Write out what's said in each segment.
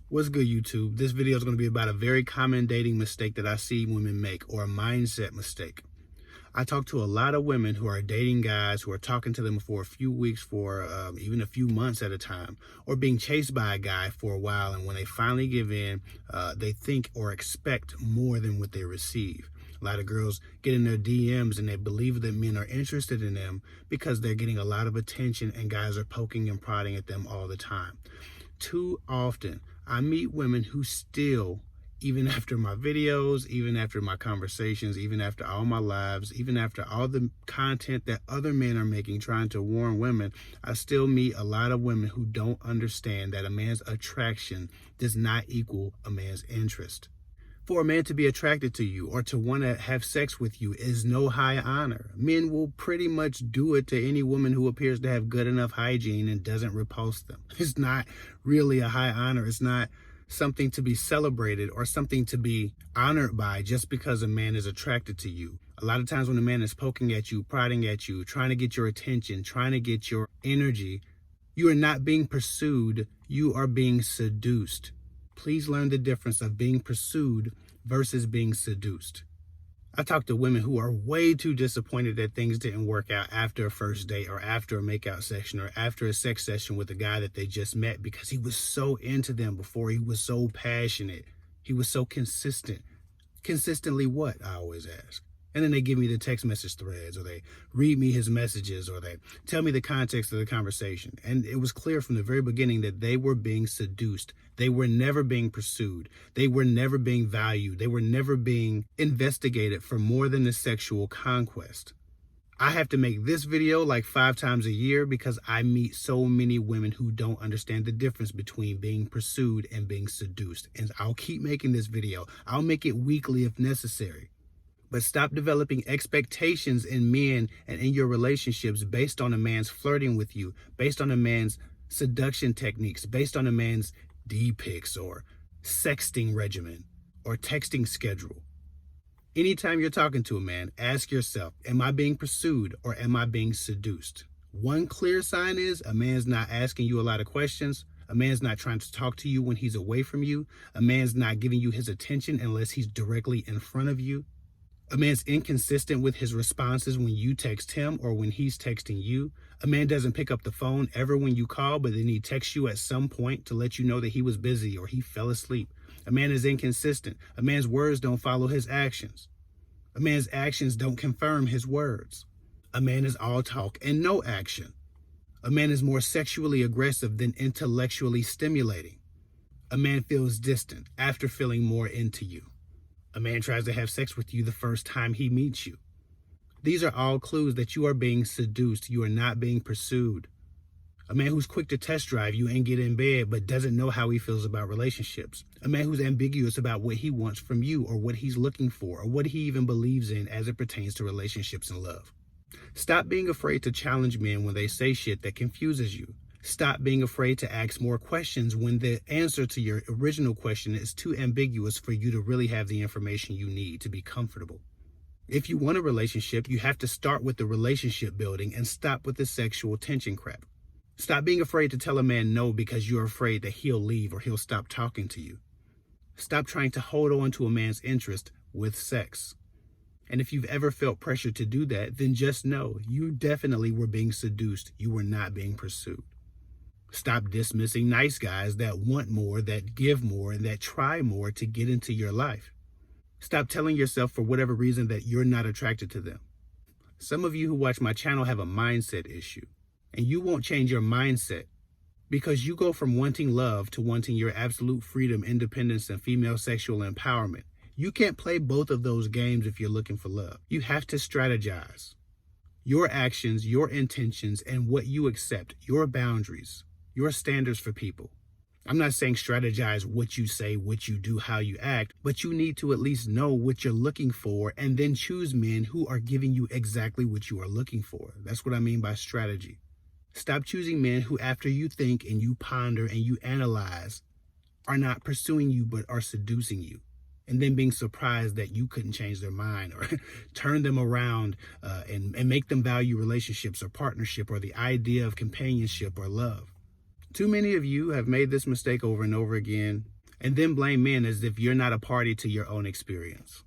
What's good, YouTube? This video is going to be about a very common dating mistake that I see women make, or a mindset mistake. I talk to a lot of women who are dating guys who are talking to them for a few weeks, for even a few months at a time, or being chased by a guy for a while, and when they finally give in, they think or expect more than what they receive. A lot of girls get in their DMs and they believe that men are interested in them because they're getting a lot of attention and guys are poking and prodding at them all the time. Too often, I meet women who still, even after my videos, even after my conversations, even after all my lives, even after all the content that other men are making trying to warn women, I still meet a lot of women who don't understand that a man's attraction does not equal a man's interest. For a man to be attracted to you or to want to have sex with you is no high honor. Men will pretty much do it to any woman who appears to have good enough hygiene and doesn't repulse them. It's not really a high honor. It's not something to be celebrated or something to be honored by just because a man is attracted to you. A lot of times when a man is poking at you, prodding at you, trying to get your attention, trying to get your energy, you are not being pursued, you are being seduced. Please learn the difference of being pursued versus being seduced. I talk to women who are way too disappointed that things didn't work out after a first date or after a makeout session or after a sex session with a guy that they just met because he was so into them before, he was so passionate, he was so consistent. Consistently what, I always ask. And then they give me the text message threads, or they read me his messages, or they tell me the context of the conversation. And it was clear from the very beginning that they were being seduced. They were never being pursued. They were never being valued. They were never being investigated for more than a sexual conquest. I have to make this video like 5 times a year because I meet so many women who don't understand the difference between being pursued and being seduced. And I'll keep making this video. I'll make it weekly if necessary. But stop developing expectations in men and in your relationships based on a man's flirting with you, based on a man's seduction techniques, based on a man's D-pics or sexting regimen or texting schedule. Anytime you're talking to a man, ask yourself, am I being pursued or am I being seduced? One clear sign is a man's not asking you a lot of questions. A man's not trying to talk to you when he's away from you. A man's not giving you his attention unless he's directly in front of you. A man's inconsistent with his responses when you text him or when he's texting you. A man doesn't pick up the phone ever when you call, but then he texts you at some point to let you know that he was busy or he fell asleep. A man is inconsistent. A man's words don't follow his actions. A man's actions don't confirm his words. A man is all talk and no action. A man is more sexually aggressive than intellectually stimulating. A man feels distant after feeling more into you. A man tries to have sex with you the first time he meets you. These are all clues that you are being seduced. You are not being pursued. A man who's quick to test drive you and get in bed but doesn't know how he feels about relationships. A man who's ambiguous about what he wants from you or what he's looking for or what he even believes in as it pertains to relationships and love. Stop being afraid to challenge men when they say shit that confuses you. Stop being afraid to ask more questions when the answer to your original question is too ambiguous for you to really have the information you need to be comfortable. If you want a relationship, you have to start with the relationship building and stop with the sexual tension crap. Stop being afraid to tell a man no because you're afraid that he'll leave or he'll stop talking to you. Stop trying to hold on to a man's interest with sex. And if you've ever felt pressure to do that, then just know you definitely were being seduced. You were not being pursued. Stop dismissing nice guys that want more, that give more, and that try more to get into your life. Stop telling yourself for whatever reason that you're not attracted to them. Some of you who watch my channel have a mindset issue, and you won't change your mindset because you go from wanting love to wanting your absolute freedom, independence, and female sexual empowerment. You can't play both of those games if you're looking for love. You have to strategize. Your actions, your intentions, and what you accept, your boundaries, your standards for people. I'm not saying strategize what you say, what you do, how you act, but you need to at least know what you're looking for and then choose men who are giving you exactly what you are looking for. That's what I mean by strategy. Stop choosing men who, after you think and you ponder and you analyze, are not pursuing you but are seducing you. And then being surprised that you couldn't change their mind or turn them around and make them value relationships or partnership or the idea of companionship or love. Too many of you have made this mistake over and over again. and then blame men as if you're not a party to your own experience.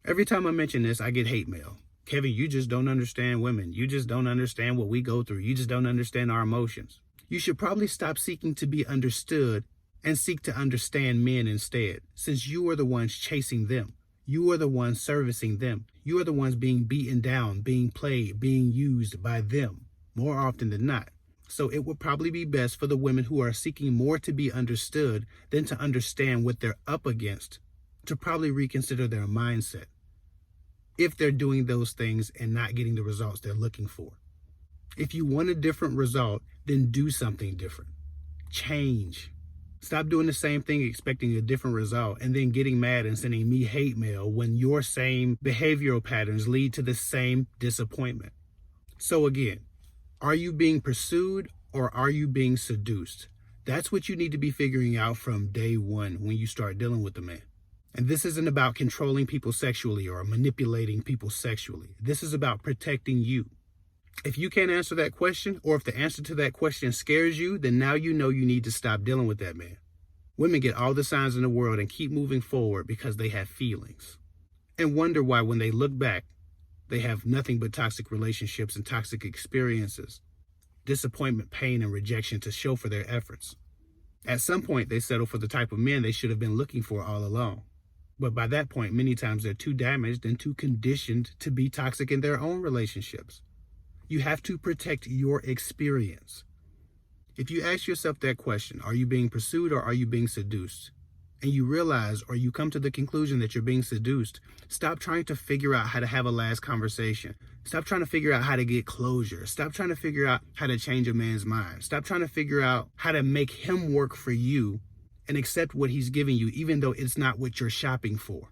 Every time I mention this, I get hate mail. Kevin, you just don't understand women. You just don't understand what we go through. You just don't understand our emotions. You should probably stop seeking to be understood and seek to understand men instead, since you are the ones chasing them. You are the ones servicing them. You are the ones being beaten down, being played, being used by them more often than not. So it would probably be best for the women who are seeking more to be understood than to understand what they're up against to probably reconsider their mindset if they're doing those things and not getting the results they're looking for. If you want a different result, then do something different. Change. Stop doing the same thing expecting a different result and then getting mad and sending me hate mail when your same behavioral patterns lead to the same disappointment. So again, are you being pursued or are you being seduced? That's what you need to be figuring out from day one when you start dealing with the man. And this isn't about controlling people sexually or manipulating people sexually. This is about protecting you. If you can't answer that question, or if the answer to that question scares you, then now you know you need to stop dealing with that man. Women get all the signs in the world and keep moving forward because they have feelings. And wonder why when they look back, they have nothing but toxic relationships and toxic experiences, disappointment, pain, and rejection to show for their efforts. At some point, they settle for the type of men they should have been looking for all along. But by that point, many times they're too damaged and too conditioned to be toxic in their own relationships. You have to protect your experience. If you ask yourself that question, are you being pursued or are you being seduced? And you realize or you come to the conclusion that you're being seduced, stop trying to figure out how to have a last conversation. Stop trying to figure out how to get closure. Stop trying to figure out how to change a man's mind. Stop trying to figure out how to make him work for you and accept what he's giving you, even though it's not what you're shopping for.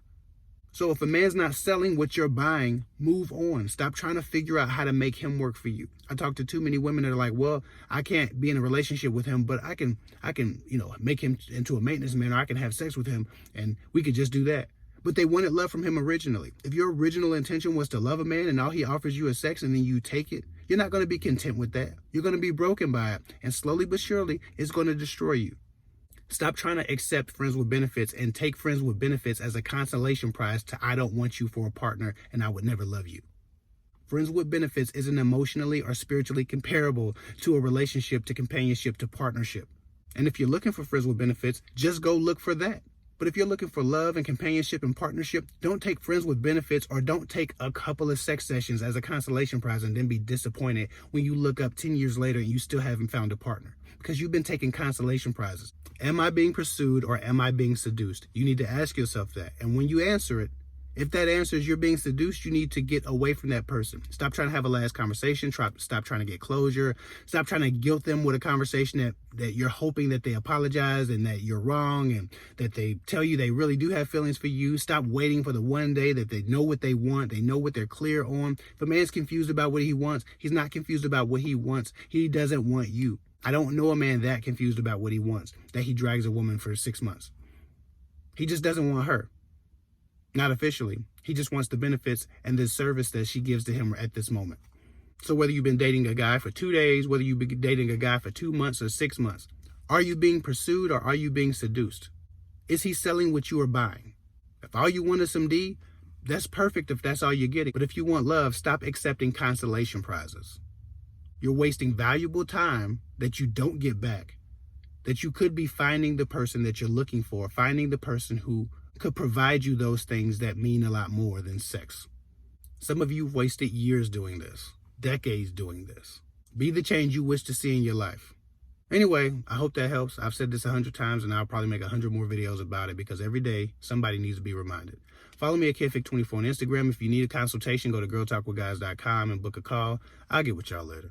So if a man's not selling what you're buying, move on. Stop trying to figure out how to make him work for you. I talk to too many women that are like, well, I can't be in a relationship with him, but I can, make him into a maintenance man, or I can have sex with him and we could just do that. But they wanted love from him originally. If your original intention was to love a man and all he offers you is sex and then you take it, you're not going to be content with that. You're going to be broken by it. And slowly but surely, it's going to destroy you. Stop trying to accept friends with benefits and take friends with benefits as a consolation prize to I don't want you for a partner and I would never love you. Friends with benefits isn't emotionally or spiritually comparable to a relationship, to companionship, to partnership. And if you're looking for friends with benefits, just go look for that. But if you're looking for love and companionship and partnership, don't take friends with benefits or don't take a couple of sex sessions as a consolation prize and then be disappointed when you look up 10 years later and you still haven't found a partner because you've been taking consolation prizes. Am I being pursued or am I being seduced? You need to ask yourself that. And when you answer it, if that answer is you're being seduced, you need to get away from that person. Stop trying to have a last conversation. Stop trying to get closure. Stop trying to guilt them with a conversation that you're hoping that they apologize and that you're wrong and that they tell you they really do have feelings for you. Stop waiting for the one day that they know what they want. They know what they're clear on. If a man's confused about what he wants, he's not confused about what he wants. He doesn't want you. I don't know a man that confused about what he wants, that he drags a woman for 6 months. He just doesn't want her. Not officially. He just wants the benefits and the service that she gives to him at this moment. So whether you've been dating a guy for 2 days, whether you've been dating a guy for 2 months or 6 months, are you being pursued or are you being seduced? Is he selling what you are buying? If all you want is some D, that's perfect if that's all you're getting. But if you want love, stop accepting consolation prizes. You're wasting valuable time that you don't get back, that you could be finding the person that you're looking for, finding the person who could provide you those things that mean a lot more than sex. Some of you have wasted years doing this, decades doing this. Be the change you wish to see in your life. Anyway, I hope that helps. I've said this 100 times and I'll probably make 100 more videos about it because every day somebody needs to be reminded. Follow me at KidFic24 on Instagram. If you need a consultation, go to girltalkwithguys.com and book a call. I'll get with y'all later.